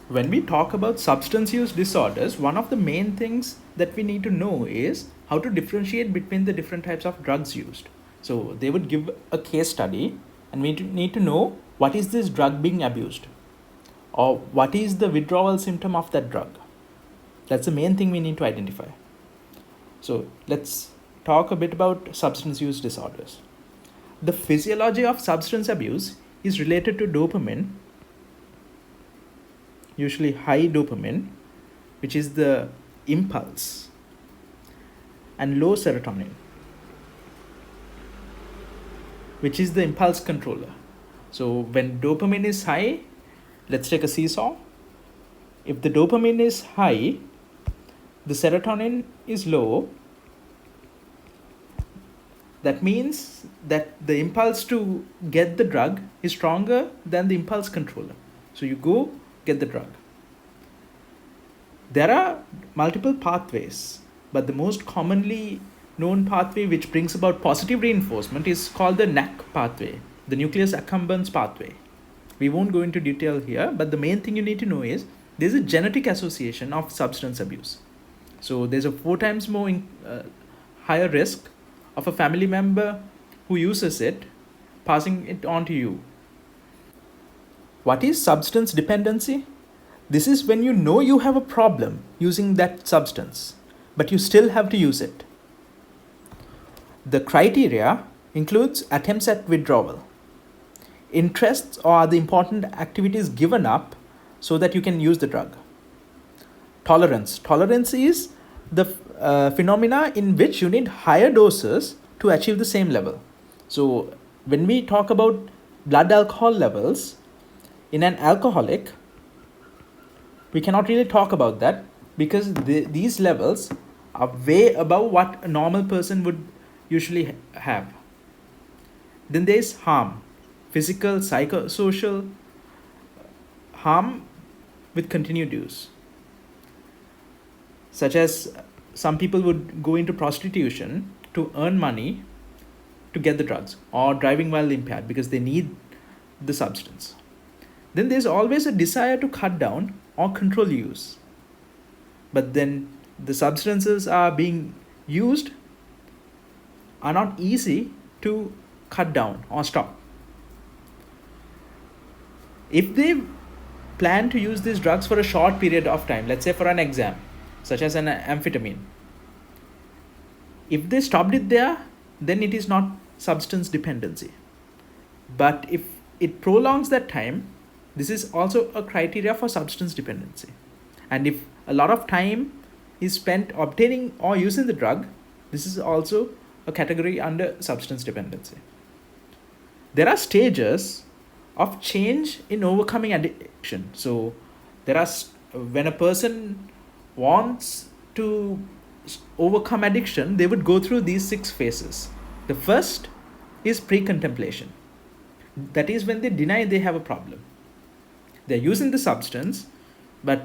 When we talk about substance use disorders, one of the main things that we need to know is how to differentiate between the different types of drugs used. So they would give a case study, and we need to know what is this drug being abused, or what is the withdrawal symptom of that drug. That's the main thing we need to identify. So let's talk a bit about substance use disorders. The physiology of substance abuse is related to dopamine, usually high dopamine, which is the impulse, and low serotonin, which is the impulse controller. So when dopamine is high, let's take a seesaw. If the dopamine is high, the serotonin is low. That means that the impulse to get the drug is stronger than the impulse controller. So you go get the drug. There are multiple pathways, but the most commonly known pathway which brings about positive reinforcement is called the NAC pathway, the nucleus accumbens pathway. We won't go into detail here, but the main thing you need to know is there's a genetic association of substance abuse. So there's a 4 times more higher risk of a family member who uses it passing it on to you. What is substance dependency? This is when you know you have a problem using that substance, but you still have to use it. The criteria includes attempts at withdrawal. Interests or the important activities given up so that you can use the drug. Tolerance. Tolerance is the phenomena in which you need higher doses to achieve the same level. So when we talk about blood alcohol levels in an alcoholic, we cannot really talk about that because these levels are way above what a normal person would usually have. Then there is harm, physical, psychosocial harm with continued use, such as some people would go into prostitution to earn money to get the drugs, or driving while impaired because they need the substance. Then there's always a desire to cut down or control use, but then the substances are being used are not easy to cut down or stop. If they plan to use these drugs for a short period of time, let's say for an exam, such as an amphetamine, if they stopped it there, then it is not substance dependency. But if it prolongs that time, this is also a criteria for substance dependency. And if a lot of time is spent obtaining or using the drug, this is also a category under substance dependency. There are stages of change in overcoming addiction. So there are when a person wants to overcome addiction, they would go through these 6 phases. The first is pre-contemplation. That is when they deny they have a problem. They're using the substance, but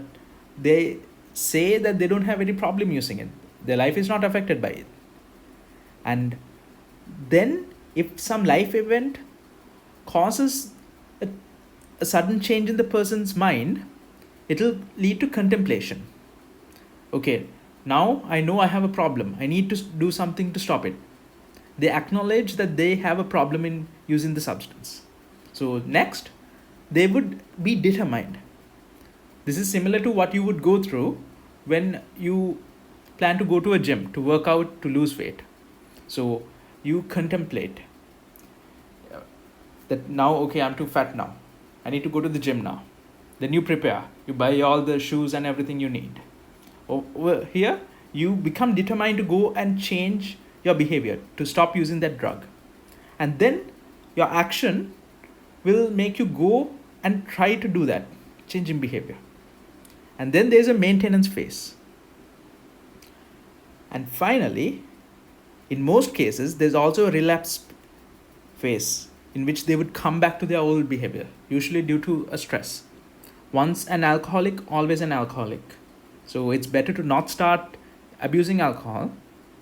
they say that they don't have any problem using it. Their life is not affected by it. And then if some life event causes a sudden change in the person's mind, it will lead to contemplation. Okay, now I know I have a problem. I need to do something to stop it. They acknowledge that they have a problem in using the substance. So next, they would be determined. This is similar to what you would go through when you plan to go to a gym to work out to lose weight. So you contemplate that now, okay, I'm too fat now. I need to go to the gym now. Then you prepare. You buy all the shoes and everything you need. Over here, you become determined to go and change your behavior, to stop using that drug. And then your action will make you go and try to do that, change in behavior. And then there's a maintenance phase. And finally, in most cases, there's also a relapse phase in which they would come back to their old behavior, usually due to a stress. Once an alcoholic, always an alcoholic. So it's better to not start abusing alcohol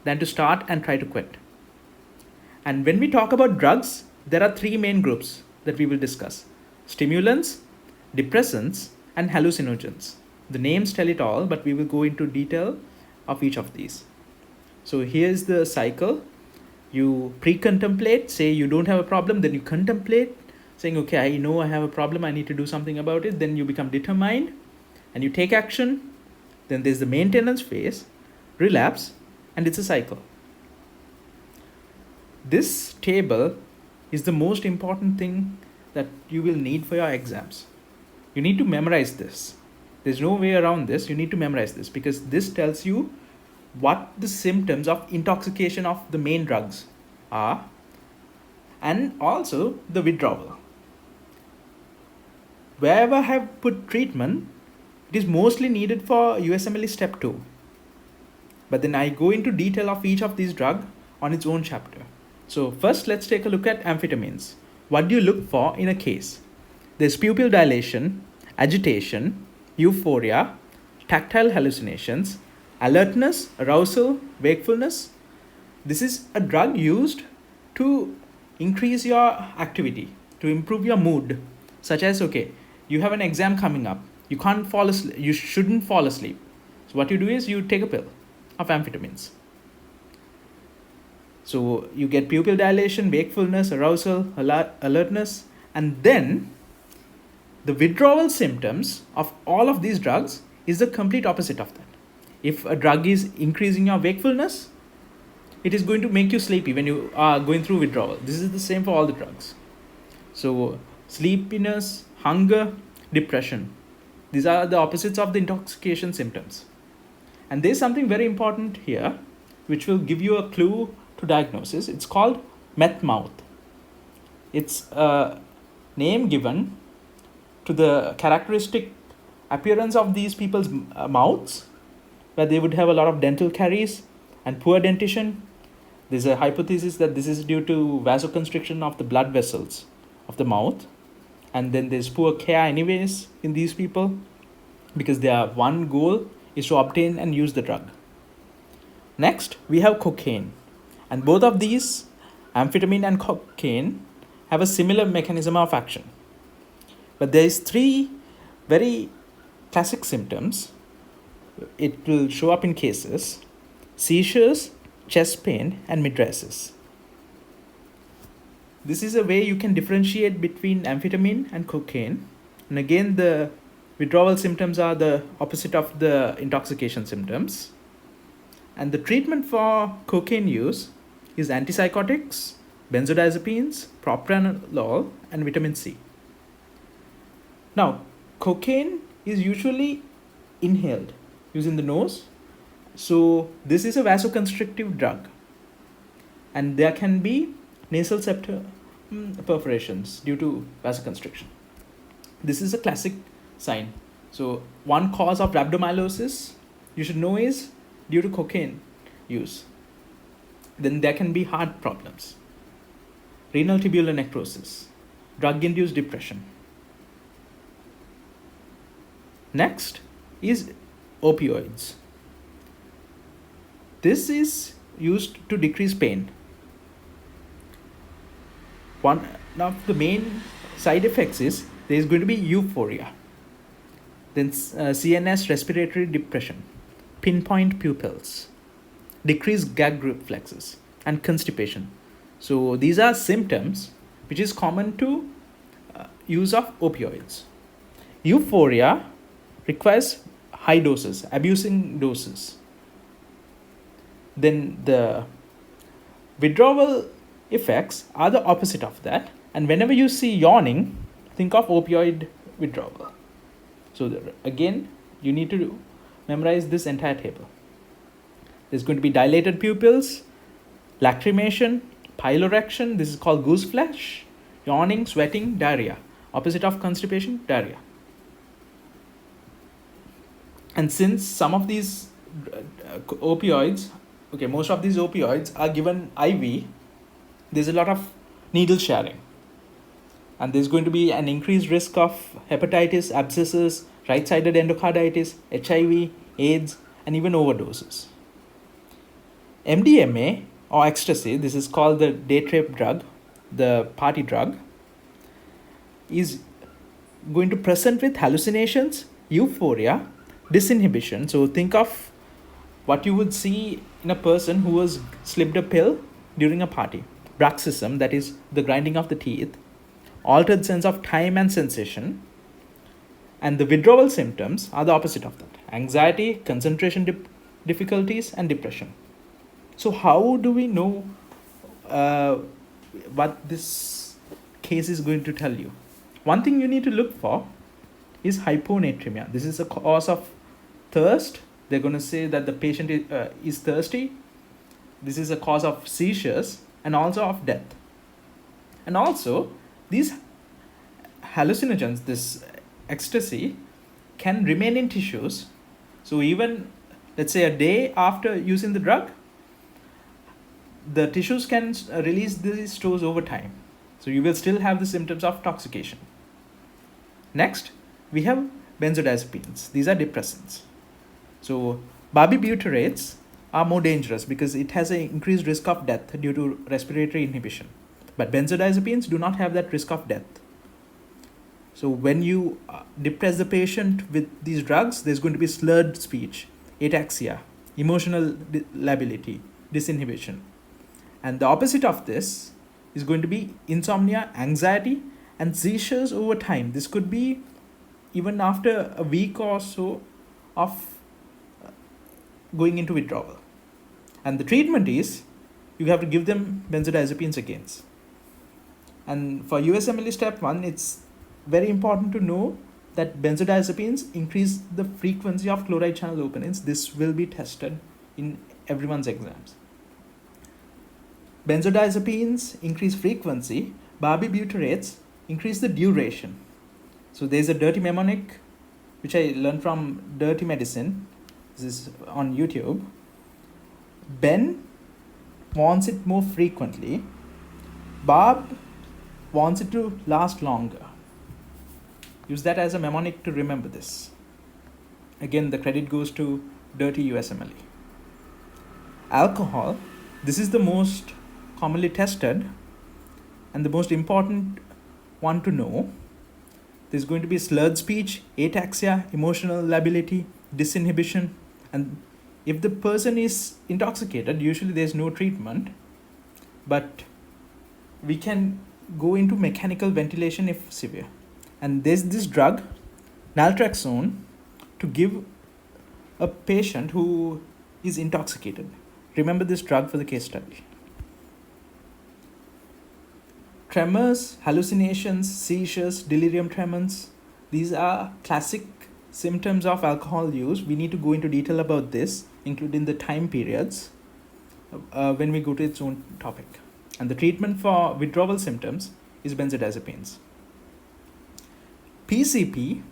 than to start and try to quit. And when we talk about drugs, there are 3 main groups that we will discuss: stimulants, depressants, and hallucinogens. The names tell it all, but we will go into detail of each of these. So here's the cycle. You pre-contemplate, say you don't have a problem, then you contemplate, saying, okay, I know I have a problem, I need to do something about it. Then you become determined and you take action. Then there's the maintenance phase, relapse, and it's a cycle. This table is the most important thing that you will need for your exams. You need to memorize this. There's no way around this. You need to memorize this because this tells you what the symptoms of intoxication of the main drugs are, and also the withdrawal. Wherever I have put treatment, it is mostly needed for USMLE Step 2. But then I go into detail of each of these drugs on its own chapter. So first, let's take a look at amphetamines. What do you look for in a case? There's pupil dilation, agitation, euphoria, tactile hallucinations, alertness, arousal, wakefulness. This is a drug used to increase your activity, to improve your mood, such as, okay, you have an exam coming up. You can't fall asleep. You shouldn't fall asleep. So what you do is you take a pill of amphetamines. So you get pupil dilation, wakefulness, arousal, alertness, and then the withdrawal symptoms of all of these drugs is the complete opposite of that. If a drug is increasing your wakefulness, it is going to make you sleepy when you are going through withdrawal. This is the same for all the drugs. So sleepiness, hunger, depression. These are the opposites of the intoxication symptoms. And there's something very important here, which will give you a clue to diagnosis. It's called Meth Mouth. It's a name given to the characteristic appearance of these people's mouths, where they would have a lot of dental caries and poor dentition. There's a hypothesis that this is due to vasoconstriction of the blood vessels of the mouth. And then there's poor care anyways in these people because their one goal is to obtain and use the drug. Next, we have cocaine. And both of these, amphetamine and cocaine, have a similar mechanism of action. But there is 3 very classic symptoms. It will show up in cases: seizures, chest pain, and midriasis. This is a way you can differentiate between amphetamine and cocaine. And again, the withdrawal symptoms are the opposite of the intoxication symptoms. And the treatment for cocaine use is antipsychotics, benzodiazepines, propranolol, and vitamin C. Now, cocaine is usually inhaled using the nose. So this is a vasoconstrictive drug. And there can be nasal septum perforations due to vasoconstriction. This is a classic sign. So one cause of rhabdomyolysis you should know is due to cocaine use. Then there can be heart problems, renal tubular necrosis, drug-induced depression. Next is opioids. This is used to decrease pain. One of the main side effects is there is going to be euphoria, then CNS respiratory depression, pinpoint pupils, decreased gag reflexes, and constipation. So these are symptoms which is common to use of opioids. Euphoria requires high doses, abusing doses. Then the withdrawal effects are the opposite of that. And whenever you see yawning, think of opioid withdrawal. So again, you need to memorize this entire table. There's going to be dilated pupils, lacrimation, piloerection, this is called goose flesh, yawning, sweating, diarrhea. Opposite of constipation, diarrhea. And since some of these opioids, most of these opioids are given IV, there's a lot of needle sharing. And there's going to be an increased risk of hepatitis, abscesses, right-sided endocarditis, HIV, AIDS, and even overdoses. MDMA or ecstasy, this is called the date rape drug, the party drug, is going to present with hallucinations, euphoria, disinhibition. So think of what you would see in a person who was slipped a pill during a party. Bruxism, that is the grinding of the teeth, altered sense of time and sensation, and the withdrawal symptoms are the opposite of that: anxiety, concentration difficulties, and depression. So how do we know what this case is going to tell you? One thing you need to look for is hyponatremia. This is a cause of thirst. They're going to say that the patient is thirsty. This is a cause of seizures and also of death. And also, these hallucinogens, this ecstasy, can remain in tissues. So even, let's say, a day after using the drug, the tissues can release these stores over time. So you will still have the symptoms of intoxication. Next, we have benzodiazepines. These are depressants. So barbiturates are more dangerous because it has an increased risk of death due to respiratory inhibition. But benzodiazepines do not have that risk of death. So when you depress the patient with these drugs, there's going to be slurred speech, ataxia, emotional lability, disinhibition. And the opposite of this is going to be insomnia, anxiety, and seizures over time. This could be even after a week or so of going into withdrawal. And the treatment is you have to give them benzodiazepines again. And for USMLE Step 1, it's very important to know that benzodiazepines increase the frequency of chloride channel openings. This will be tested in everyone's exams. Benzodiazepines increase frequency, barbiturates increase the duration. So there's a dirty mnemonic which I learned from Dirty Medicine. This is on YouTube. Ben wants it more frequently. Barb wants it to last longer. Use that as a mnemonic to remember this. Again, the credit goes to Dirty USMLE. Alcohol. This is the most commonly tested and the most important one to know. There's going to be slurred speech, ataxia, emotional lability, disinhibition, and if the person is intoxicated, usually there's no treatment, but we can go into mechanical ventilation if severe. And there's this drug, Naltrexone, to give a patient who is intoxicated. Remember this drug for the case study. Tremors, hallucinations, seizures, delirium tremens, these are classic symptoms of alcohol use. We need to go into detail about this, including the time periods, when we go to its own topic. And the treatment for withdrawal symptoms is benzodiazepines. PCP,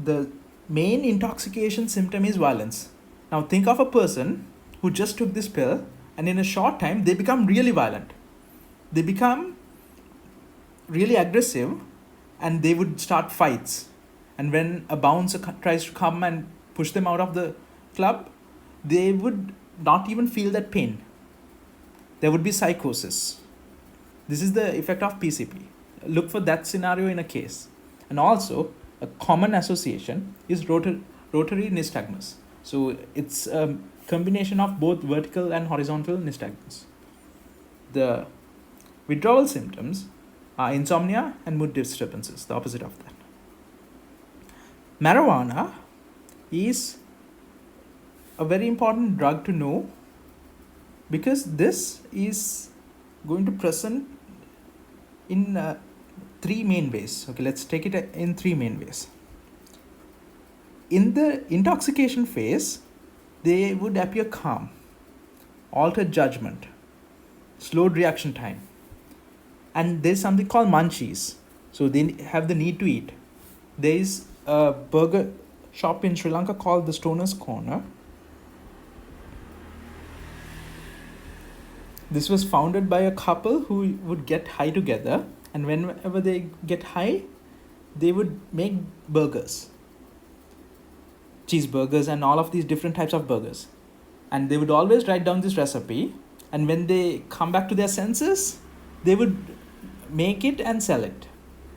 the main intoxication symptom is violence. Now think of a person who just took this pill and in a short time they become really violent. They become really aggressive and they would start fights. And when a bouncer tries to come and push them out of the club, they would not even feel that pain. There would be psychosis. This is the effect of PCP. Look for that scenario in a case. And also, a common association is Rotary Nystagmus. So it's a combination of both vertical and horizontal nystagmus. The withdrawal symptoms are insomnia and mood disturbances, the opposite of that. Marijuana is a very important drug to know because this is going to present in three main ways. Okay, let's take it in three main ways. In the intoxication phase, they would appear calm, altered judgment, slowed reaction time, and there's something called munchies. So they have the need to eat. There is a burger shop in Sri Lanka called the Stoner's Corner. This was founded by a couple who would get high together, and whenever they get high, they would make burgers, cheeseburgers, and all of these different types of burgers. And they would always write down this recipe, and when they come back to their senses, they would make it and sell it.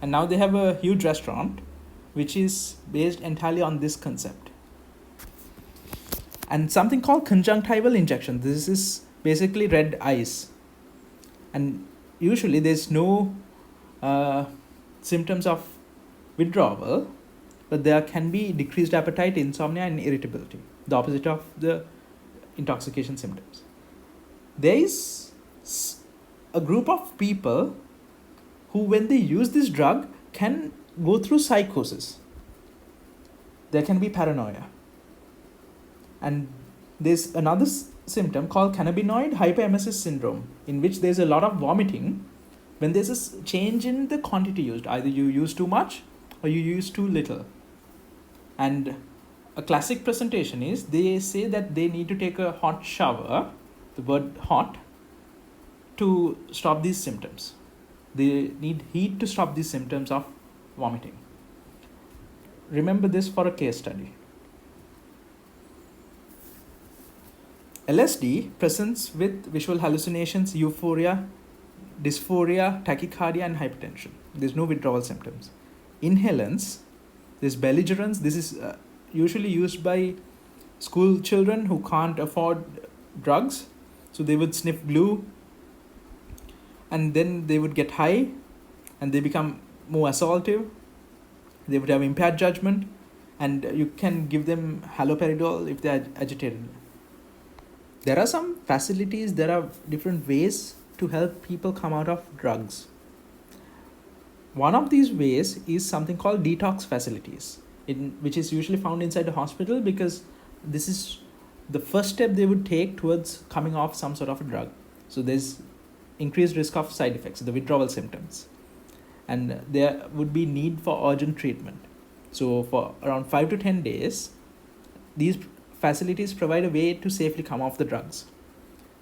And now they have a huge restaurant which is based entirely on this concept. And something called conjunctival injection. This is basically red eyes. And usually there's no symptoms of withdrawal, but there can be decreased appetite, insomnia, and irritability, the opposite of the intoxication symptoms. There is a group of people who, when they use this drug, can go through psychosis. There can be paranoia. And there's another symptom called cannabinoid hyperemesis syndrome, in which there's a lot of vomiting when there's a change in the quantity used. Either you use too much or you use too little. And a classic presentation is they say that they need to take a hot shower, the word hot, to stop these symptoms. They need heat to stop these symptoms of vomiting. Remember this for a case study. LSD presents with visual hallucinations, euphoria, dysphoria, tachycardia, and hypertension. There's no withdrawal symptoms. Inhalants, there's belligerence. This is usually used by school children who can't afford drugs. So they would sniff glue and then they would get high and they become more assaultive. They would have impaired judgment, and you can give them haloperidol if they are agitated. There are some facilities, there are different ways to help people come out of drugs. One of these ways is something called detox facilities, which is usually found inside the hospital, because this is the first step they would take towards coming off some sort of a drug. So there's increased risk of side effects, the withdrawal symptoms. And there would be need for urgent treatment. So for around 5 to 10 days, these facilities provide a way to safely come off the drugs.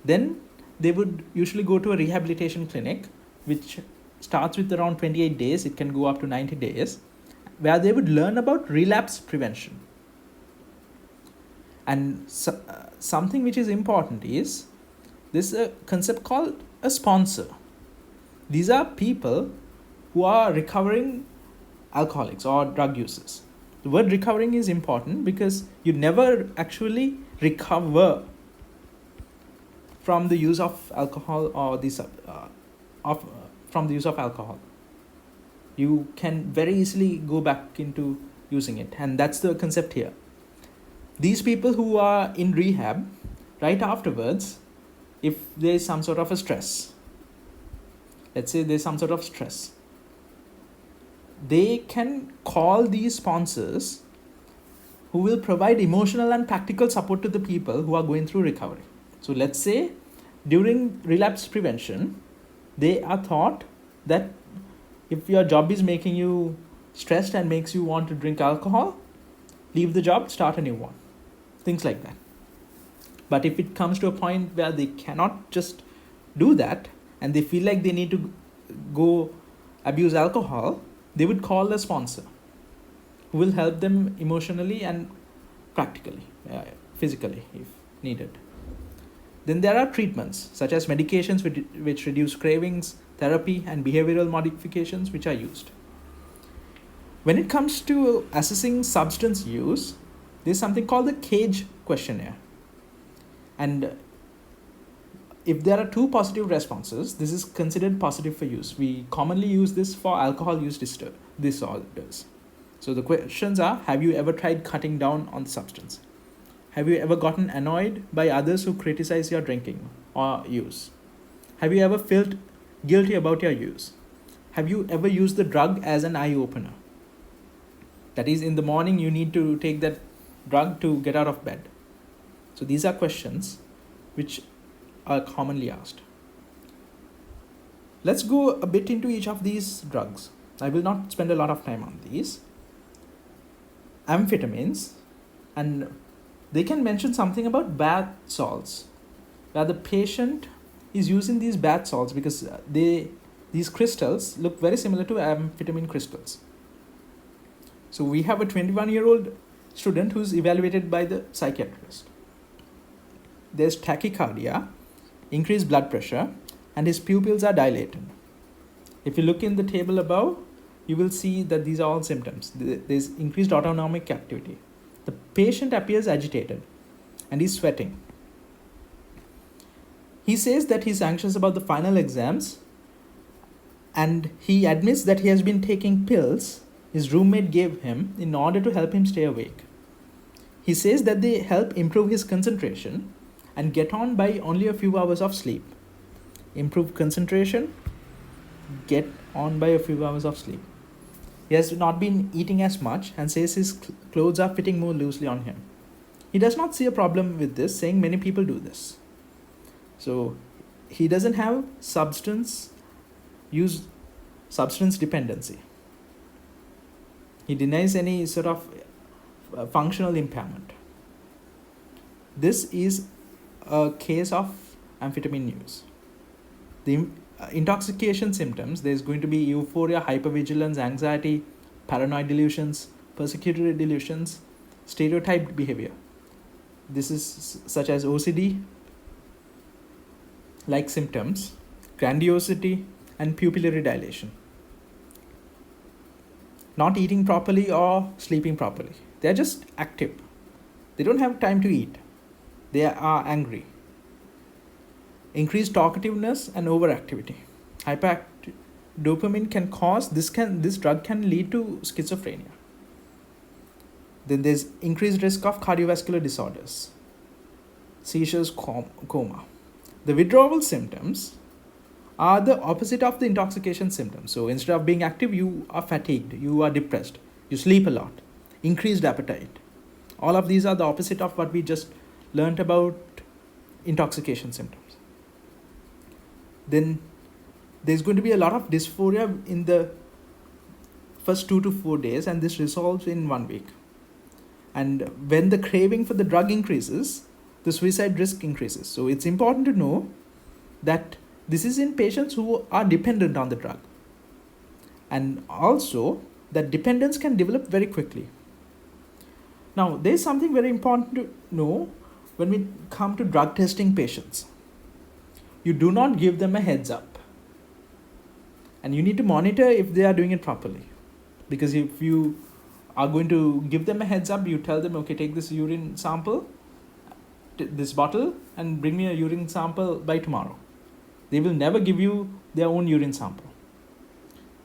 Then they would usually go to a rehabilitation clinic, which starts with around 28 days. It can go up to 90 days, where they would learn about relapse prevention. And something which is important is this concept called a sponsor. These are people who are recovering alcoholics or drug users. The word recovering is important because you never actually recover from the use of alcohol or from the use of alcohol. You can very easily go back into using it, and that's the concept here. These people who are in rehab, right afterwards, if there's some sort of a stress, let's say there's some sort of stress, they can call these sponsors who will provide emotional and practical support to the people who are going through recovery. So let's say during relapse prevention, they are taught that if your job is making you stressed and makes you want to drink alcohol, leave the job, start a new one. Things like that. But if it comes to a point where they cannot just do that and they feel like they need to go abuse alcohol, they would call a sponsor who will help them emotionally and practically, physically if needed. Then there are treatments such as medications which reduce cravings, therapy, and behavioral modifications which are used. When it comes to assessing substance use, there's something called the CAGE questionnaire. And if there are 2 positive responses, this is considered positive for use. We commonly use this for alcohol use disorders. So the questions are: have you ever tried cutting down on the substance? Have you ever gotten annoyed by others who criticize your drinking or use? Have you ever felt guilty about your use? Have you ever used the drug as an eye-opener? That is, in the morning you need to take that drug to get out of bed. So these are questions which are commonly asked. Let's go a bit into each of these drugs. I will not spend a lot of time on these. Amphetamines, and they can mention something about bath salts, where the patient is using these bath salts because these crystals look very similar to amphetamine crystals. So we have a 21-year-old student who's evaluated by the psychiatrist. There's tachycardia, increased blood pressure, and his pupils are dilated. If you look in the table above, you will see that these are all symptoms. There's increased autonomic activity. The patient appears agitated and he's sweating. He says that he's anxious about the final exams, and he admits that he has been taking pills his roommate gave him in order to help him stay awake. He says that they help improve his concentration and get on by only a few hours of sleep. Improve concentration, get on by a few hours of sleep. He has not been eating as much and says his clothes are fitting more loosely on him. He does not see a problem with this, saying many people do this. So he doesn't have substance dependency. He denies any sort of functional impairment. This is a case of amphetamine use. The intoxication symptoms, there's going to be euphoria, hypervigilance, anxiety, paranoid delusions, persecutory delusions, stereotyped behavior. This is such as OCD like symptoms, grandiosity, and pupillary dilation. Not eating properly or sleeping properly. They're just active. They don't have time to eat. They are angry. Increased talkativeness and overactivity. Hyperactive dopamine can cause this drug can lead to schizophrenia. Then there's increased risk of cardiovascular disorders, seizures, coma. The withdrawal symptoms are the opposite of the intoxication symptoms. So instead of being active, you are fatigued, you are depressed, you sleep a lot, increased appetite. All of these are the opposite of what we just learned about intoxication symptoms. Then there's going to be a lot of dysphoria in the first 2 to 4 days, and this resolves in 1 week. And when the craving for the drug increases, the suicide risk increases. So it's important to know that this is in patients who are dependent on the drug. And also that dependence can develop very quickly. Now, there's something very important to know when we come to drug testing patients. You do not give them a heads up. And you need to monitor if they are doing it properly. Because if you are going to give them a heads up, you tell them, okay, take this urine sample, this bottle, and bring me a urine sample by tomorrow. They will never give you their own urine sample.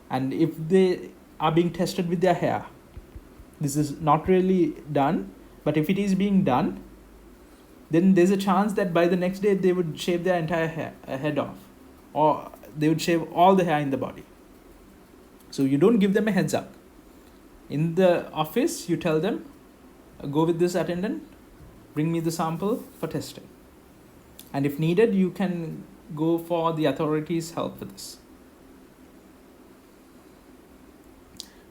And if they are being tested with their hair, this is not really done, but if it is being done, then there's a chance that by the next day they would shave their entire head off, or they would shave all the hair in the body. So you don't give them a heads up. In the office, you tell them, go with this attendant, bring me the sample for testing. And if needed, you can go for the authorities' help for this.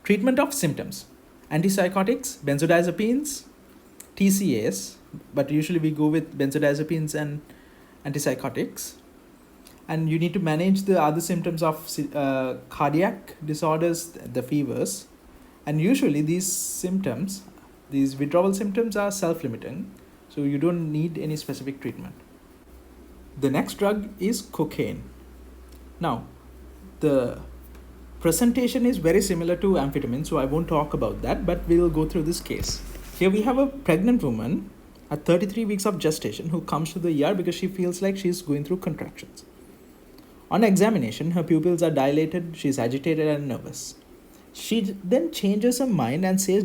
Treatment of symptoms. Antipsychotics, benzodiazepines, TCAs, but usually we go with benzodiazepines and antipsychotics. And you need to manage the other symptoms of cardiac disorders, the fevers. And usually these symptoms, these withdrawal symptoms are self-limiting, so you don't need any specific treatment. The next drug is cocaine. Now, the presentation is very similar to amphetamine, so I won't talk about that, but we'll go through this case. Here we have a pregnant woman at 33 weeks of gestation who comes to the ER because she feels like she's going through contractions. On examination, her pupils are dilated, she's agitated and nervous. She then changes her mind and says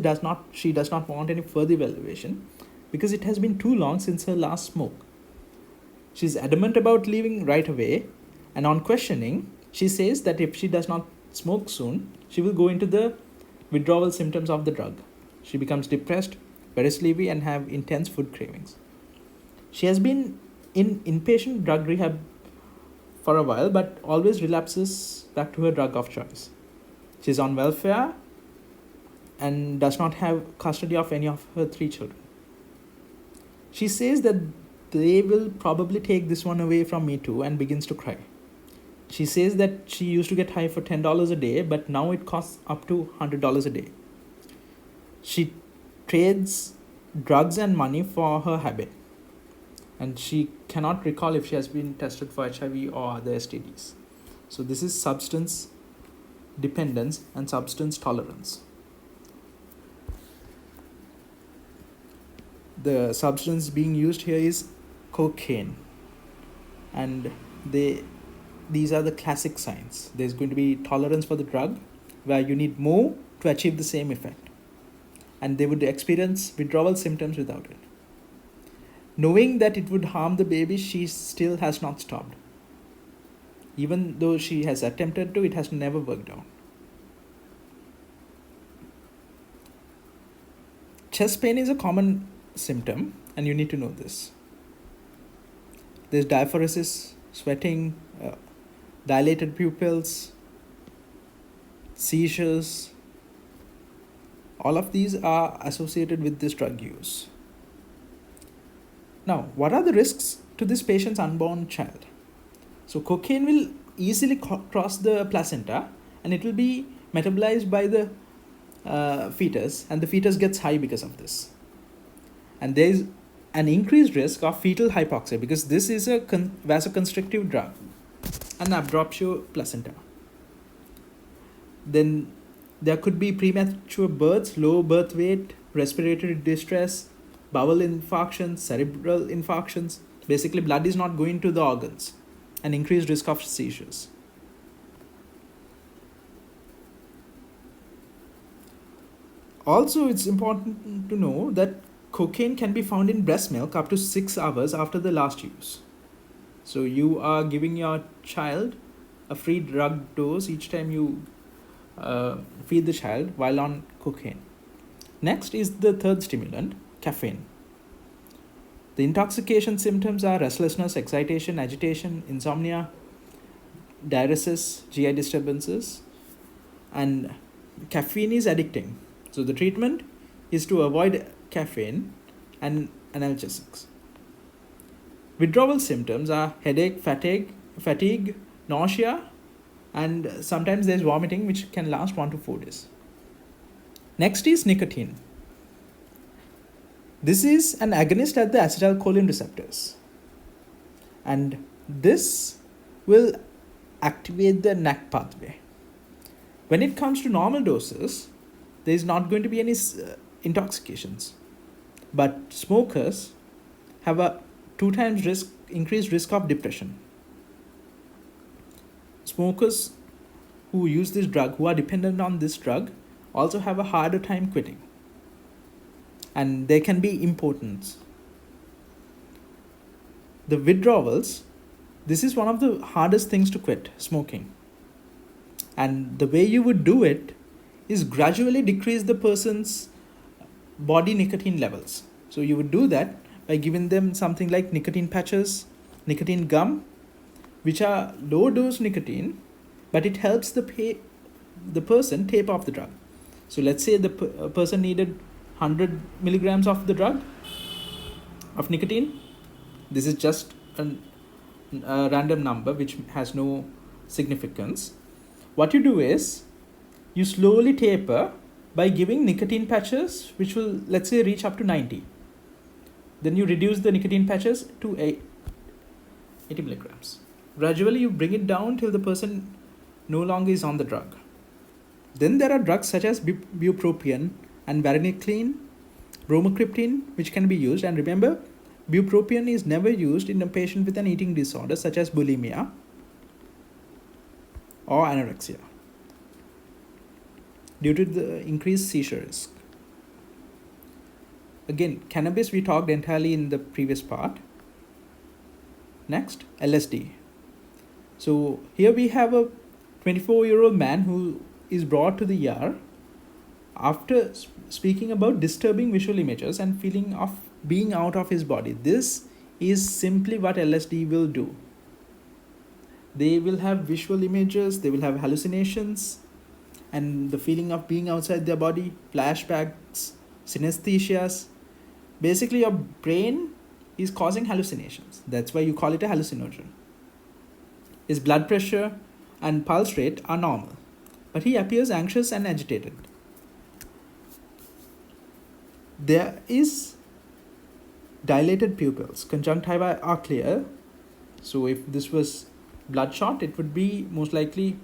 she does not want any further evaluation because it has been too long since her last smoke. She's adamant about leaving right away, and on questioning, she says that if she does not smoke soon, she will go into the withdrawal symptoms of the drug. She becomes depressed, very sleepy, and have intense food cravings. She has been in inpatient drug rehab for a while, but always relapses back to her drug of choice. She's on welfare and does not have custody of any of her 3 children. She says that they will probably take this one away from me too, and begins to cry. She says that she used to get high for $10 a day, but now it costs up to $100 a day. She trades drugs and money for her habit, and she cannot recall if she has been tested for HIV or other STDs. So this is substance dependence, and substance tolerance. The substance being used here is cocaine, and these are the classic signs. There's going to be tolerance for the drug, where you need more to achieve the same effect, and they would experience withdrawal symptoms without it. Knowing that it would harm the baby, she still has not stopped. Even though she has attempted to, it has never worked out. Chest pain is a common symptom, and you need to know this. There's diaphoresis, sweating, dilated pupils, seizures. All of these are associated with this drug use. Now, what are the risks to this patient's unborn child? So cocaine will easily cross the placenta, and it will be metabolized by the fetus, and the fetus gets high because of this. And there is an increased risk of fetal hypoxia, because this is a vasoconstrictive drug and abruptio placenta. Then there could be premature births, low birth weight, respiratory distress, bowel infarctions, cerebral infarctions. Basically, blood is not going to the organs, and increased risk of seizures. Also, it's important to know that cocaine can be found in breast milk up to 6 hours after the last use. So you are giving your child a free drug dose each time you feed the child while on cocaine. Next is the third stimulant, caffeine. The intoxication symptoms are restlessness, excitation, agitation, insomnia, diuresis, GI disturbances, and caffeine is addicting. So the treatment is to avoid caffeine and analgesics. Withdrawal symptoms are headache, fatigue, nausea, and sometimes there's vomiting, which can last 1 to 4 days. Next is nicotine. This is an agonist at the acetylcholine receptors, and this will activate the NAC pathway. When it comes to normal doses, there is not going to be any intoxications, but smokers have a 2 times increased risk of depression. Smokers who use this drug, who are dependent on this drug, also have a harder time quitting, and there can be impotence. The withdrawals, this is one of the hardest things to quit, smoking. And the way you would do it is gradually decrease the person's body nicotine levels. So you would do that by giving them something like nicotine patches, nicotine gum, which are low dose nicotine, but it helps the person tape off the drug. So let's say the person needed 100 milligrams of the drug, of nicotine. This is just a random number which has no significance. What you do is, you slowly taper by giving nicotine patches, which will, let's say, reach up to 90. Then you reduce the nicotine patches to 80 milligrams. Gradually, you bring it down till the person no longer is on the drug. Then there are drugs such as bupropion and varenicline, bromocriptine, which can be used. And remember, bupropion is never used in a patient with an eating disorder such as bulimia or anorexia, due to the increased seizure risk. Again, cannabis we talked entirely in the previous part. Next, LSD. So here we have a 24-year-old man who is brought to the ER after speaking about disturbing visual images and feeling of being out of his body. This is simply what LSD will do. They will have visual images, they will have hallucinations, and the feeling of being outside their body, flashbacks, synesthesias. Basically, your brain is causing hallucinations. That's why you call it a hallucinogen. His blood pressure and pulse rate are normal, but he appears anxious and agitated. There is dilated pupils. Conjunctiva are clear. So if this was bloodshot, it would be most likely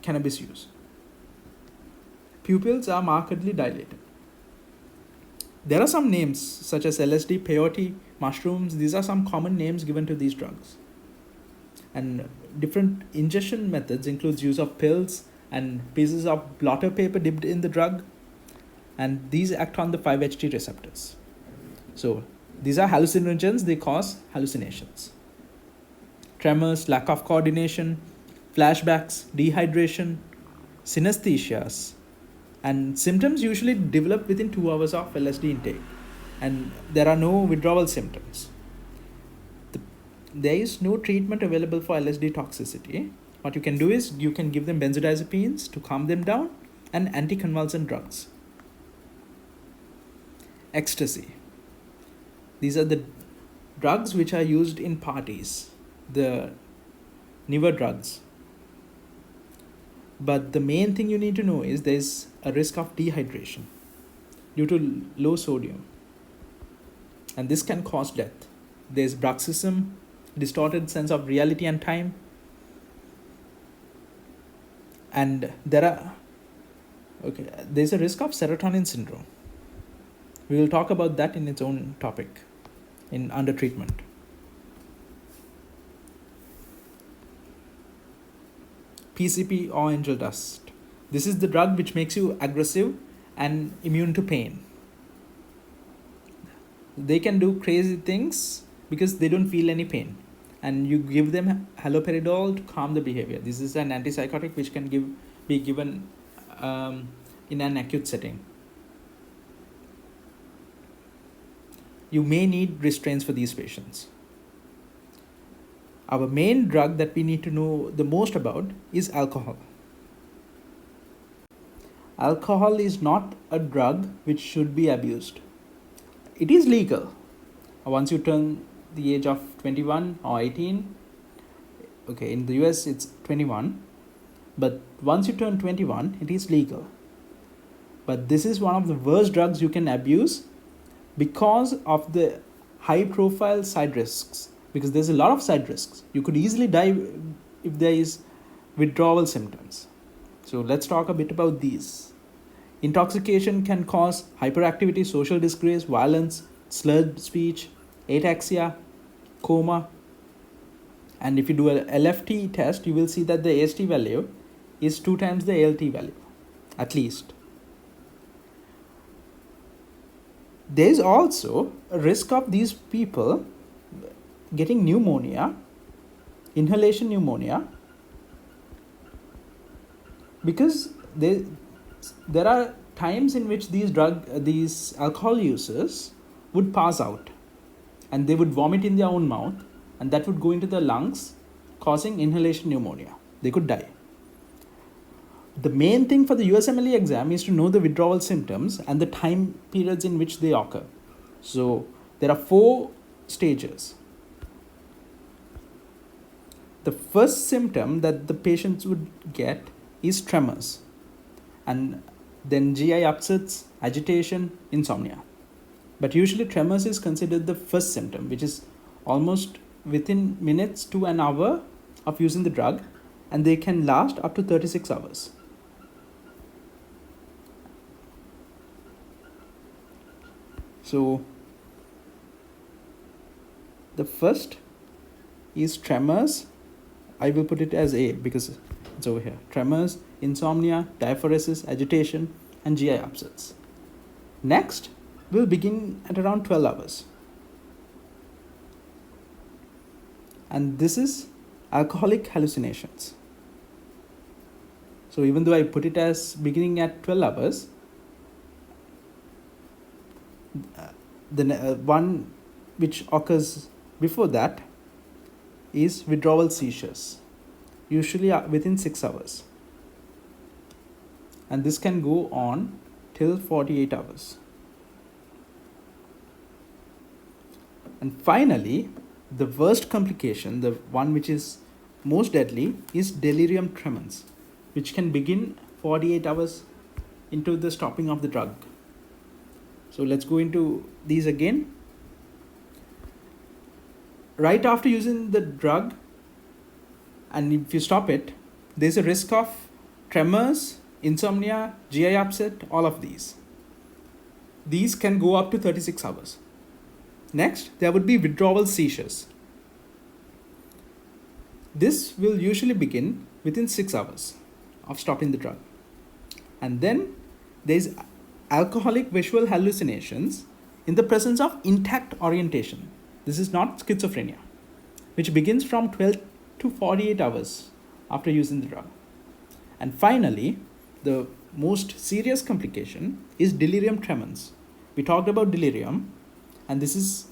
cannabis use. Pupils are markedly dilated. There are some names such as LSD, peyote, mushrooms. These are some common names given to these drugs. And different ingestion methods includes use of pills and pieces of blotter paper dipped in the drug. And these act on the 5-HT receptors. So these are hallucinogens. They cause hallucinations. Tremors, lack of coordination, flashbacks, dehydration, synesthesias, and symptoms usually develop within 2 hours of LSD intake, and there are no withdrawal symptoms. There is no treatment available for LSD toxicity. What you can do is you can give them benzodiazepines to calm them down and anticonvulsant drugs. Ecstasy. These are the drugs which are used in parties, the newer drugs. But the main thing you need to know is there is a risk of dehydration due to low sodium. And this can cause death. There's bruxism, distorted sense of reality and time. And there's a risk of serotonin syndrome. We will talk about that in its own topic in under treatment. PCP or angel dust. This is the drug which makes you aggressive and immune to pain. They can do crazy things because they don't feel any pain. And you give them haloperidol to calm the behavior. This is an antipsychotic which can be given in an acute setting. You may need restraints for these patients. Our main drug that we need to know the most about is alcohol. Alcohol is not a drug which should be abused. It is legal. Once you turn the age of 21 or 18, okay, in the US it's 21, but once you turn 21, it is legal. But this is one of the worst drugs you can abuse because of the high profile side risks. Because there's a lot of side risks. You could easily die if there is withdrawal symptoms. So let's talk a bit about these. Intoxication can cause hyperactivity, social disgrace, violence, slurred speech, ataxia, coma. And if you do a LFT test, you will see that the AST value is 2 times the ALT value, at least. There is also a risk of these people getting pneumonia, inhalation pneumonia, because there are times in which these alcohol users would pass out and they would vomit in their own mouth, and that would go into the lungs, causing inhalation pneumonia. They could die. The main thing for the USMLE exam is to know the withdrawal symptoms and the time periods in which they occur. So there are 4 stages. The first symptom that the patients would get is tremors, and then GI upsets, agitation, insomnia. But usually tremors is considered the first symptom, which is almost within minutes to an hour of using the drug, and they can last up to 36 hours. So the first is tremors. I will put it as A because it's over here. Tremors, insomnia, diaphoresis, agitation, and GI upsets. Next, we'll begin at around 12 hours. And this is alcoholic hallucinations. So even though I put it as beginning at 12 hours, the one which occurs before that is withdrawal seizures, usually within 6 hours. And this can go on till 48 hours. And finally, the worst complication, the one which is most deadly, is delirium tremens, which can begin 48 hours into the stopping of the drug. So let's go into these again. Right after using the drug, and if you stop it, there's a risk of tremors, insomnia, GI upset, all of these. These can go up to 36 hours. Next, there would be withdrawal seizures. This will usually begin within 6 hours of stopping the drug. And then there is alcoholic visual hallucinations in the presence of intact orientation. This is not schizophrenia, which begins from 12 to 48 hours after using the drug. And finally, the most serious complication is delirium tremens. We talked about delirium, and this is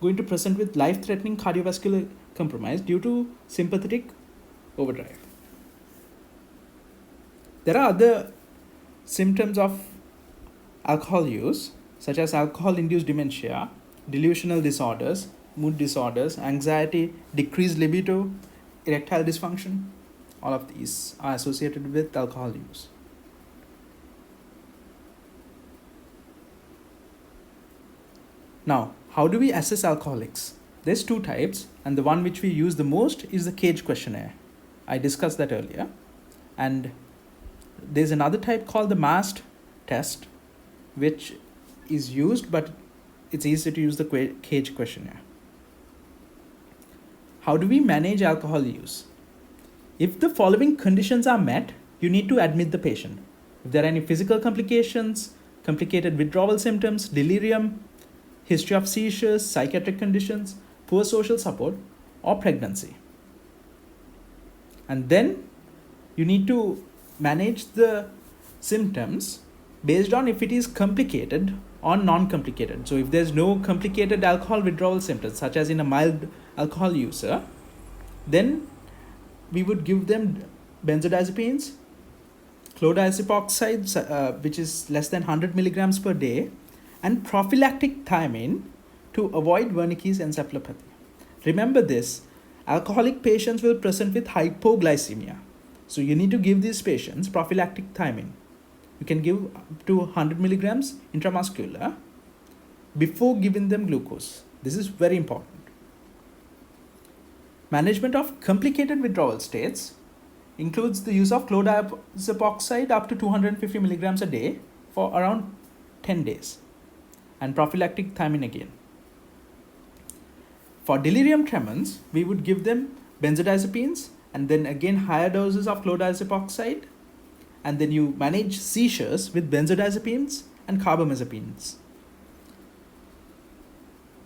going to present with life-threatening cardiovascular compromise due to sympathetic overdrive. There are other symptoms of alcohol use, such as alcohol-induced dementia, delusional disorders, mood disorders, anxiety, decreased libido, erectile dysfunction. All of these are associated with alcohol use. Now, how do we assess alcoholics? There's two types, and the one which we use the most is the Cage Questionnaire. I discussed that earlier. And there's another type called the MAST test, which is used, but it's easier to use the Cage Questionnaire. How do we manage alcohol use? If the following conditions are met, you need to admit the patient. If there are any physical complications, complicated withdrawal symptoms, delirium, history of seizures, psychiatric conditions, poor social support, or pregnancy. And then you need to manage the symptoms based on if it is complicated or non-complicated. So if there's no complicated alcohol withdrawal symptoms, such as in a mild alcohol user, then we would give them benzodiazepines, chlordiazepoxide, which is less than 100 milligrams per day, and prophylactic thiamine to avoid Wernicke's encephalopathy. Remember this, alcoholic patients will present with hypoglycemia. So you need to give these patients prophylactic thiamine. You can give up to 100 milligrams intramuscular before giving them glucose. This is very important. Management of complicated withdrawal states includes the use of chlordiazepoxide up to 250 milligrams a day for around 10 days. And prophylactic thiamine again. For delirium tremens, we would give them benzodiazepines and then again higher doses of chlordiazepoxide, and then you manage seizures with benzodiazepines and carbamazepines.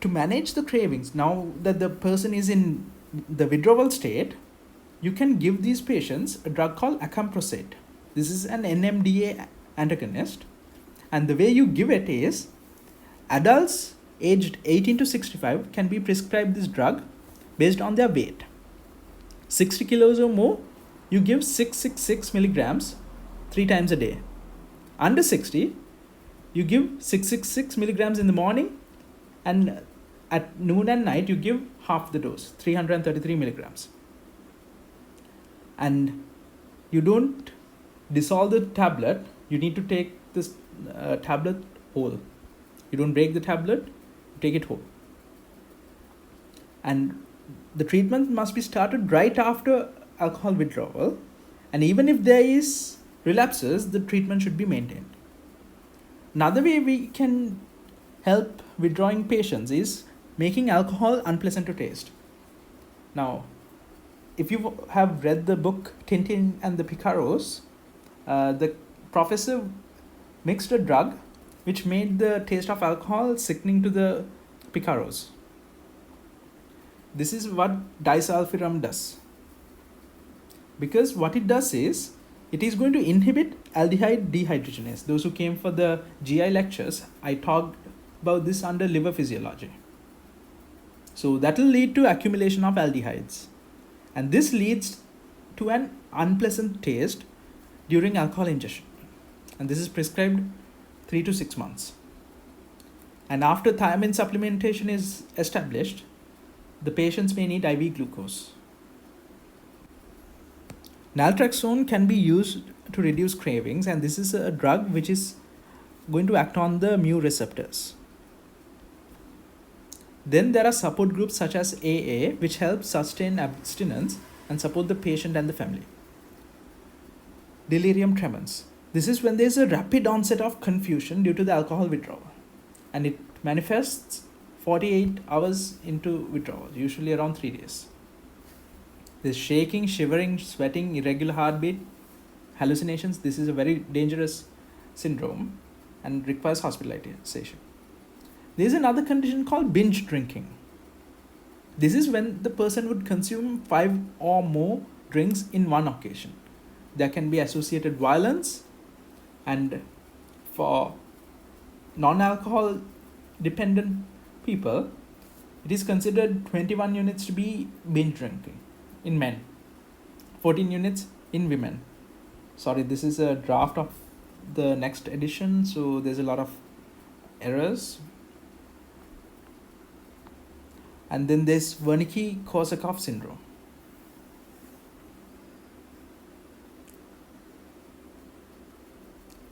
To manage the cravings, now that the person is in the withdrawal state, you can give these patients a drug called acamprosate. This is an NMDA antagonist, and the way you give it is adults aged 18 to 65 can be prescribed this drug based on their weight. 60 kilos or more, you give 666 milligrams 3 times a day. Under 60, you give 666 milligrams in the morning, and at noon and night, you give half the dose, 333 milligrams. And you don't dissolve the tablet, you need to take this tablet whole. You don't break the tablet, you take it whole. And the treatment must be started right after alcohol withdrawal. And even if there is relapses, the treatment should be maintained. Another way we can help withdrawing patients is making alcohol unpleasant to taste. Now, if you have read the book Tintin and the Picaros, the professor mixed a drug which made the taste of alcohol sickening to the Picaros. This is what disulfiram does. Because what it does is, it is going to inhibit aldehyde dehydrogenase. Those who came for the GI lectures, I talked about this under liver physiology. So that will lead to accumulation of aldehydes. And this leads to an unpleasant taste during alcohol ingestion. And this is prescribed 3 to 6 months. And after thiamine supplementation is established, the patients may need IV glucose. Naltrexone can be used to reduce cravings, and this is a drug which is going to act on the mu receptors. Then there are support groups such as AA, which help sustain abstinence and support the patient and the family. Delirium Tremens. This is when there's a rapid onset of confusion due to the alcohol withdrawal, and it manifests 48 hours into withdrawal, usually around 3 days. There's shaking, shivering, sweating, irregular heartbeat, hallucinations. This is a very dangerous syndrome and requires hospitalization. There's another condition called binge drinking. This is when the person would consume 5 or more drinks in one occasion. There can be associated violence, and for non-alcohol dependent people, it is considered 21 units to be binge drinking in men, 14 units in women. Sorry, this is a draft of the next edition, so there's a lot of errors. And then there's Wernicke-Korsakoff syndrome.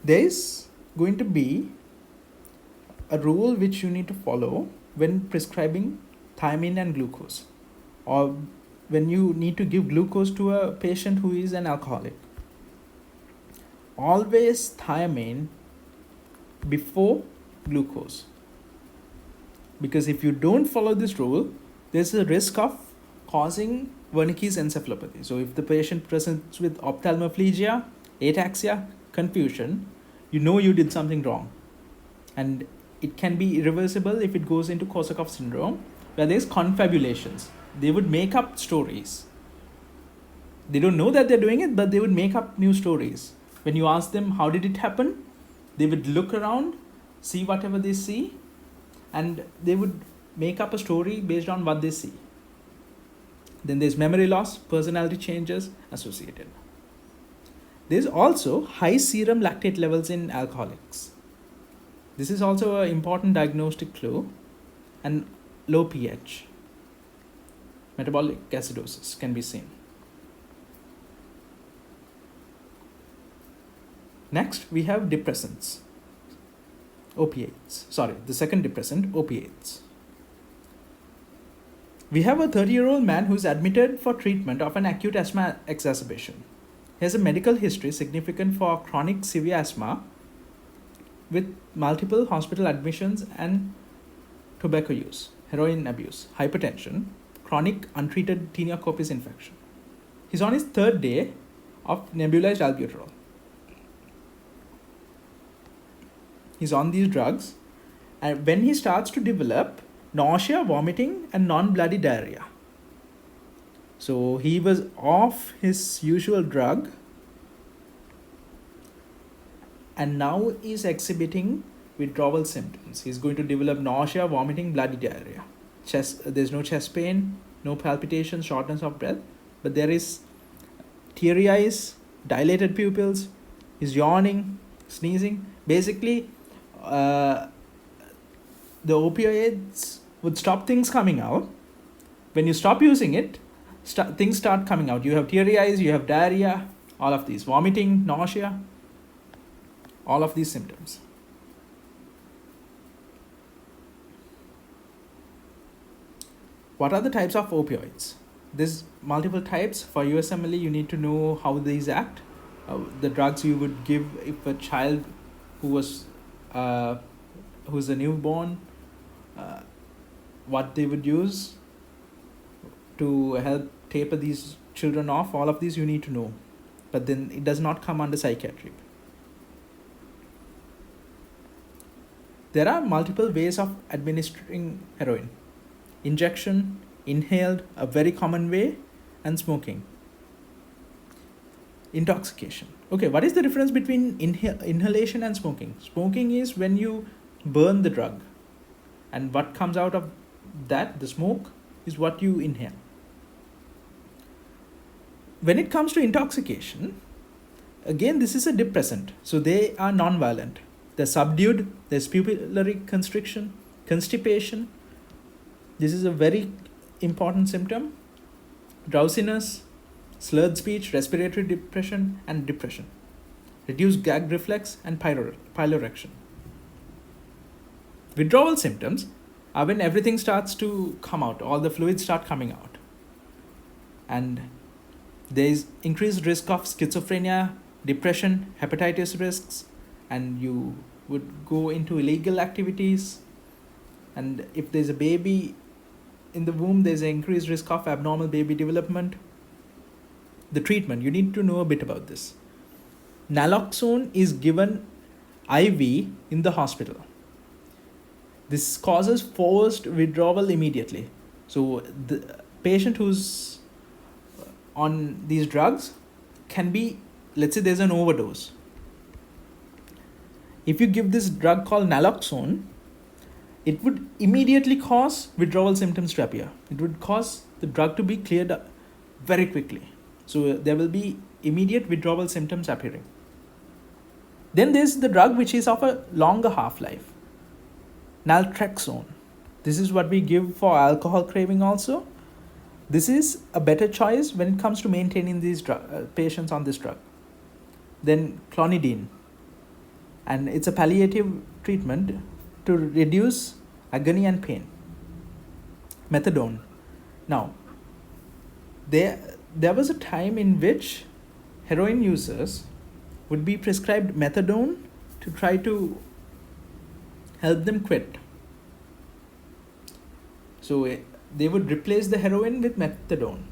There's going to be a rule which you need to follow when prescribing thiamine and glucose, or when you need to give glucose to a patient who is an alcoholic. Always thiamine before glucose. Because if you don't follow this rule, there's a risk of causing Wernicke's encephalopathy. So if the patient presents with ophthalmoplegia, ataxia, confusion, you know you did something wrong. And it can be irreversible if it goes into Korsakoff syndrome, where there's confabulations. They would make up stories. They don't know that they're doing it, but they would make up new stories. When you ask them, how did it happen? They would look around, see whatever they see, and they would make up a story based on what they see. Then there's memory loss, personality changes associated. There's also high serum lactate levels in alcoholics. This is also an important diagnostic clue, and low pH. Metabolic acidosis can be seen. Next, we have depressants. Opiates. Sorry, the second depressant, opiates. We have a 30-year-old man who's admitted for treatment of an acute asthma exacerbation. He has a medical history significant for chronic severe asthma with multiple hospital admissions and tobacco use, heroin abuse, hypertension, chronic untreated tinea corpus infection. He's on his 3rd day of nebulized albuterol. He's on these drugs, and when he starts to develop nausea, vomiting, and non-bloody diarrhea. So he was off his usual drug, and now is exhibiting withdrawal symptoms. He's going to develop nausea, vomiting, bloody diarrhea. There's no chest pain, no palpitations, shortness of breath, but there is teary eyes, dilated pupils, he's yawning, sneezing. Basically, the opioids would stop things coming out. When you stop using it, things start coming out. You have teary eyes, you have diarrhea, all of these, vomiting, nausea, all of these symptoms. What are the types of opioids? There's multiple types. For USMLE, you need to know how these act. The drugs you would give if a child who's a newborn, what they would use to help taper these children off. All of these you need to know, but then it does not come under psychiatry. There are multiple ways of administering heroin. Injection, inhaled, a very common way, and smoking. Intoxication. Okay, what is the difference between inhalation and smoking? Smoking is when you burn the drug, and what comes out of that, the smoke, is what you inhale. When it comes to intoxication, again, this is a depressant, so they are non-violent. They're subdued, there's pupillary constriction, constipation. This is a very important symptom. Drowsiness, slurred speech, respiratory depression, and depression. Reduced gag reflex and piloerection. Withdrawal symptoms are when everything starts to come out, all the fluids start coming out. And there is increased risk of schizophrenia, depression, hepatitis risks, and you would go into illegal activities. And if there's a baby in the womb, there's an increased risk of abnormal baby development. The treatment, you need to know a bit about this. Naloxone is given IV in the hospital. This causes forced withdrawal immediately. So the patient who's on these drugs can be, let's say there's an overdose. If you give this drug called naloxone, it would immediately cause withdrawal symptoms to appear. It would cause the drug to be cleared up very quickly. So there will be immediate withdrawal symptoms appearing. Then there's the drug which is of a longer half-life. Naltrexone. This is what we give for alcohol craving also. This is a better choice when it comes to maintaining these patients on this drug. Then clonidine. And it's a palliative treatment to reduce agony and pain. Methadone. Now, there was a time in which heroin users would be prescribed methadone to try to help them quit. So they would replace the heroin with methadone.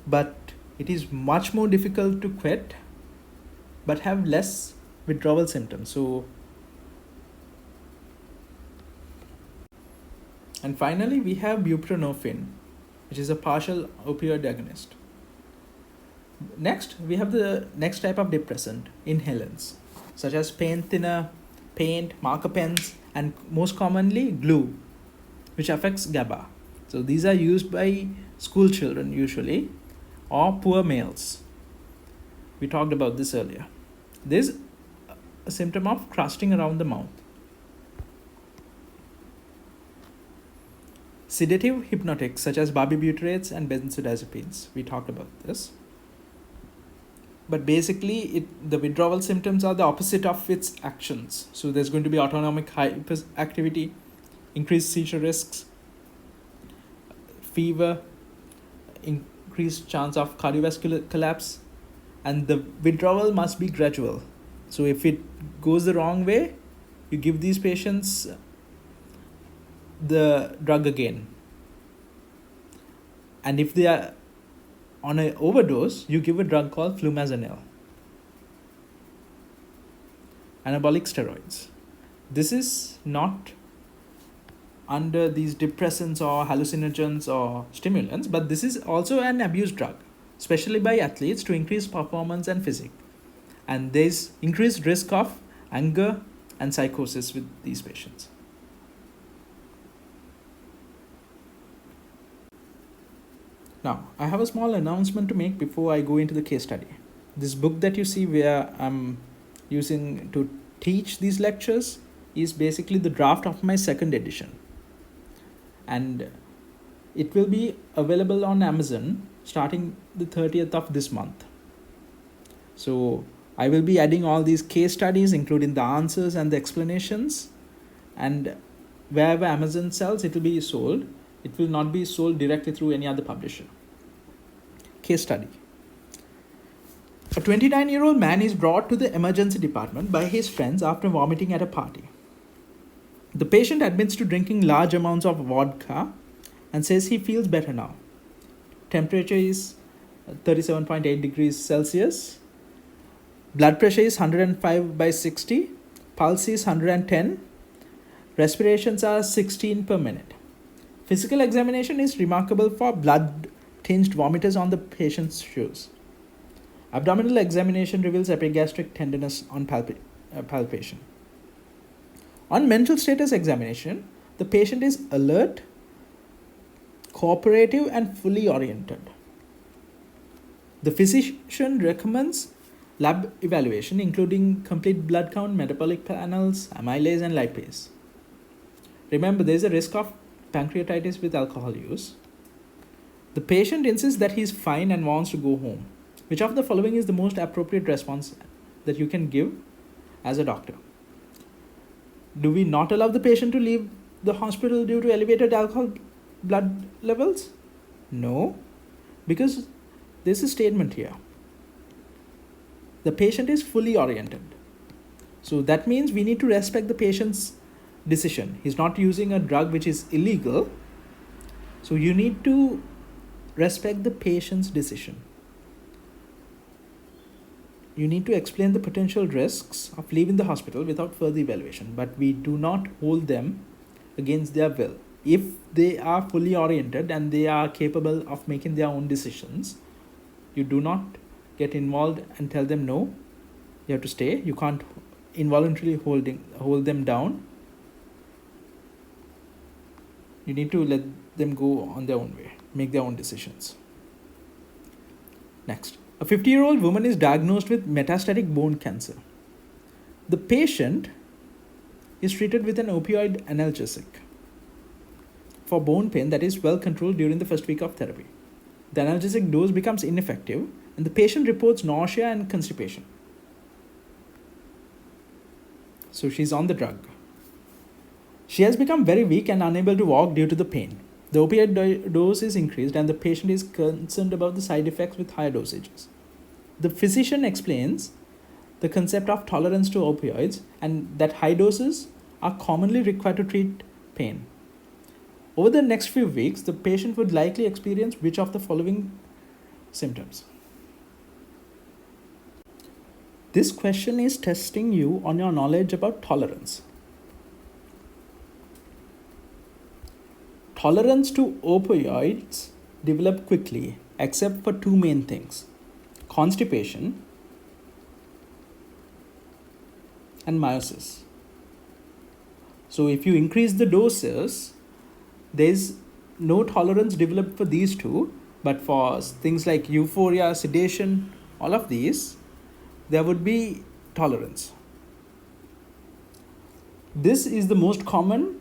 But it is much more difficult to quit, but have less withdrawal symptoms. And finally, we have buprenorphine, which is a partial opioid agonist. Next, we have the next type of depressant, inhalants, such as pain thinner, paint, marker pens, and most commonly glue, which affects GABA. So these are used by school children usually, or poor males. We talked about this earlier. There's a symptom of crusting around the mouth. Sedative hypnotics such as barbiturates and benzodiazepines. We talked about this. But basically, the withdrawal symptoms are the opposite of its actions. So there's going to be autonomic hyperactivity, increased seizure risks, fever, increased chance of cardiovascular collapse, and the withdrawal must be gradual. So if it goes the wrong way, you give these patients the drug again. And if they are on an overdose, you give a drug called flumazenil. Anabolic steroids. This is not under these depressants or hallucinogens or stimulants, but this is also an abused drug, especially by athletes to increase performance and physique. And there's increased risk of anger and psychosis with these patients. Now, I have a small announcement to make before I go into the case study. This book that you see where I'm using to teach these lectures is basically the draft of my second edition. And it will be available on Amazon starting the 30th of this month. So I will be adding all these case studies, including the answers and the explanations. And wherever Amazon sells, it will be sold. It will not be sold directly through any other publisher. Case study. A 29-year-old man is brought to the emergency department by his friends after vomiting at a party. The patient admits to drinking large amounts of vodka and says he feels better now. Temperature is 37.8 degrees Celsius. Blood pressure is 105/60. Pulse is 110. Respirations are 16 per minute. Physical examination is remarkable for blood-tinged vomiters on the patient's shoes. Abdominal examination reveals epigastric tenderness on palpation. On mental status examination, the patient is alert, cooperative, and fully oriented. The physician recommends lab evaluation, including complete blood count, metabolic panels, amylase, and lipase. Remember, there is a risk of pancreatitis with alcohol use. The patient insists that he is fine and wants to go home. Which of the following is the most appropriate response that you can give as a doctor? Do we not allow the patient to leave the hospital due to elevated alcohol blood levels? No, because there's a statement here. The patient is fully oriented. So that means we need to respect the patient's decision. He's not using a drug which is illegal. So you need to respect the patient's decision. You need to explain the potential risks of leaving the hospital without further evaluation, but we do not hold them against their will. If they are fully oriented and they are capable of making their own decisions, you do not get involved and tell them no, you have to stay. You can't involuntarily hold them down. You need to let them go on their own way, make their own decisions. Next, a 50-year-old woman is diagnosed with metastatic bone cancer. The patient is treated with an opioid analgesic for bone pain that is well controlled during the first week of therapy. The analgesic dose becomes ineffective and the patient reports nausea and constipation. So she's on the drug. She has become very weak and unable to walk due to the pain. The opioid dose is increased and the patient is concerned about the side effects with higher dosages. The physician explains the concept of tolerance to opioids and that high doses are commonly required to treat pain. Over the next few weeks, the patient would likely experience which of the following symptoms? This question is testing you on your knowledge about tolerance. Tolerance to opioids develop quickly, except for two main things: constipation and meiosis. So if you increase the doses, there's no tolerance developed for these two, but for things like euphoria, sedation, all of these, there would be tolerance. This is the most common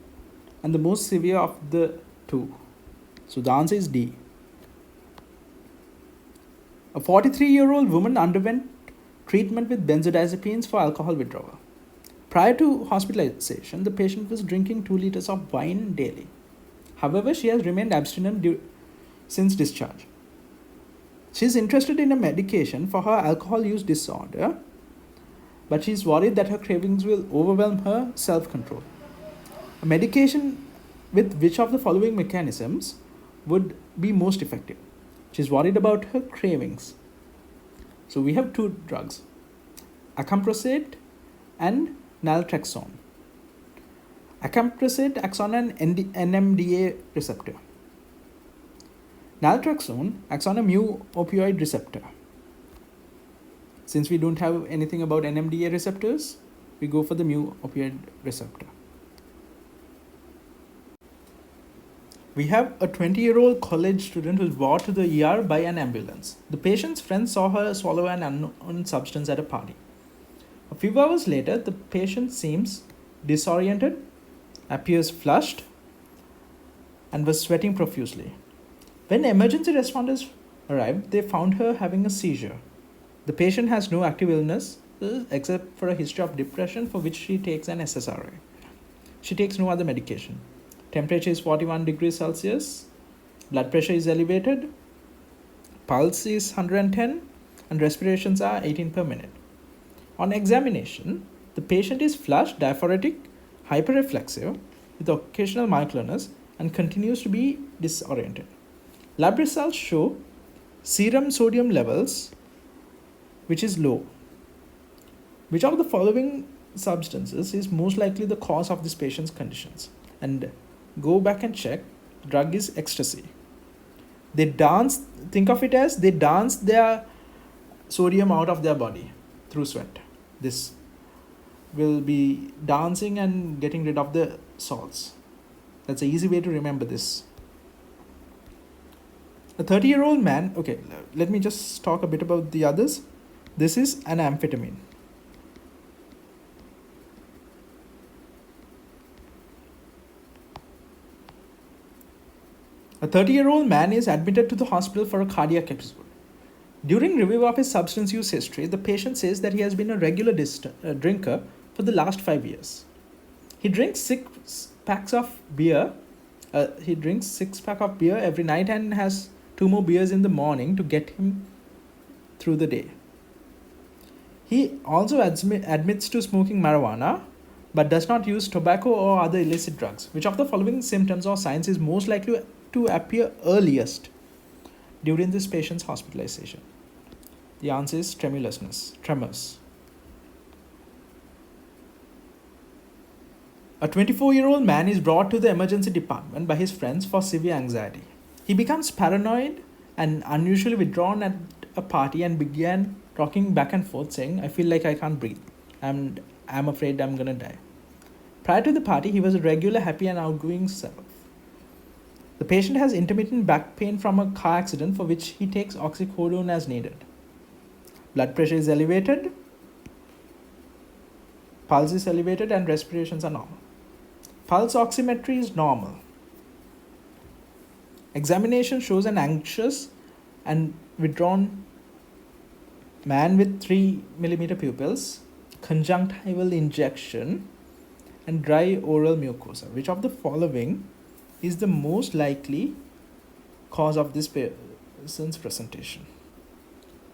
and the most severe of the two. So the answer is D. A 43-year-old woman underwent treatment with benzodiazepines for alcohol withdrawal. Prior to hospitalization, the patient was drinking 2 liters of wine daily. However, she has remained abstinent since discharge. She is interested in a medication for her alcohol use disorder, but she is worried that her cravings will overwhelm her self-control. A medication with which of the following mechanisms would be most effective? She's worried about her cravings. So we have two drugs, acamprosate and naltrexone. Acamprosate acts on an NMDA receptor. Naltrexone acts on a mu opioid receptor. Since we don't have anything about NMDA receptors, we go for the mu opioid receptor. We have a 20-year-old college student who was brought to the ER by an ambulance. The patient's friend saw her swallow an unknown substance at a party. A few hours later, the patient seems disoriented, appears flushed, and was sweating profusely. When emergency responders arrived, they found her having a seizure. The patient has no active illness except for a history of depression for which she takes an SSRI. She takes no other medication. Temperature is 41 degrees Celsius, blood pressure is elevated, pulse is 110, and respirations are 18 per minute. On examination, the patient is flushed, diaphoretic, hyperreflexive, with occasional myoclonus, and continues to be disoriented. Lab results show serum sodium levels, which is low. Which of the following substances is most likely the cause of this patient's conditions? And go back and check. Drug is ecstasy. They dance, think of it as they dance their sodium out of their body through sweat. This will be dancing and getting rid of the salts. That's an easy way to remember this. A 30-year-old man, okay, let me just talk a bit about the others. This is an amphetamine. A 30-year-old man is admitted to the hospital for a cardiac episode. During review of his substance use history, the patient says that he has been a regular drinker for the last 5 years. He drinks 6 packs of beer. He drinks 6 pack of beer every night and has 2 more beers in the morning to get him through the day. He also admits to smoking marijuana, but does not use tobacco or other illicit drugs. Which of the following symptoms or signs is most likely to appear earliest during this patient's hospitalization? The answer is tremors. A 24-year-old man is brought to the emergency department by his friends for severe anxiety. He becomes paranoid and unusually withdrawn at a party and began rocking back and forth, saying, "I feel like I can't breathe. I'm afraid I'm gonna die." Prior to the party, he was a regular, happy, and outgoing self. The patient has intermittent back pain from a car accident for which he takes oxycodone as needed. Blood pressure is elevated, pulse is elevated, and respirations are normal. Pulse oximetry is normal. Examination shows an anxious and withdrawn man with 3 mm pupils, conjunctival injection, and dry oral mucosa. Which of the following is the most likely cause of this person's presentation?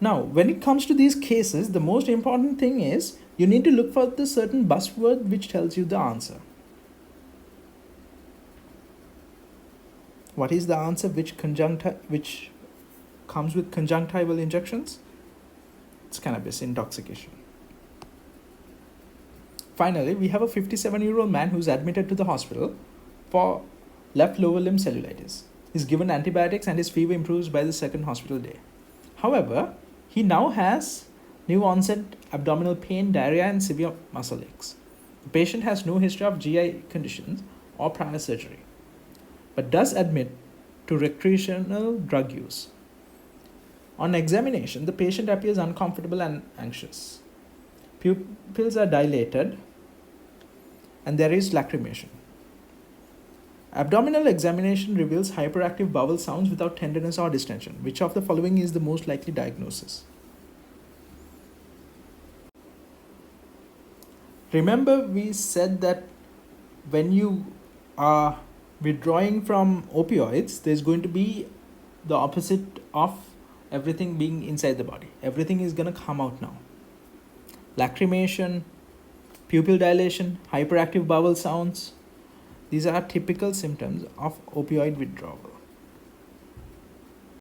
Now, when it comes to these cases, the most important thing is you need to look for the certain buzzword which tells you the answer. What is the answer which comes with conjunctival injections? It's cannabis, intoxication. Finally, we have a 57-year-old man who's admitted to the hospital for left lower limb cellulitis. He's given antibiotics and his fever improves by the second hospital day. However, he now has new onset abdominal pain, diarrhea, and severe muscle aches. The patient has no history of GI conditions or prior surgery, but does admit to recreational drug use. On examination, the patient appears uncomfortable and anxious. Pupils are dilated, and there is lacrimation. Abdominal examination reveals hyperactive bowel sounds without tenderness or distension. Which of the following is the most likely diagnosis? Remember, we said that when you are withdrawing from opioids, there's going to be the opposite of everything being inside the body. Everything is going to come out now. Lacrimation, pupil dilation, hyperactive bowel sounds. These are typical symptoms of opioid withdrawal.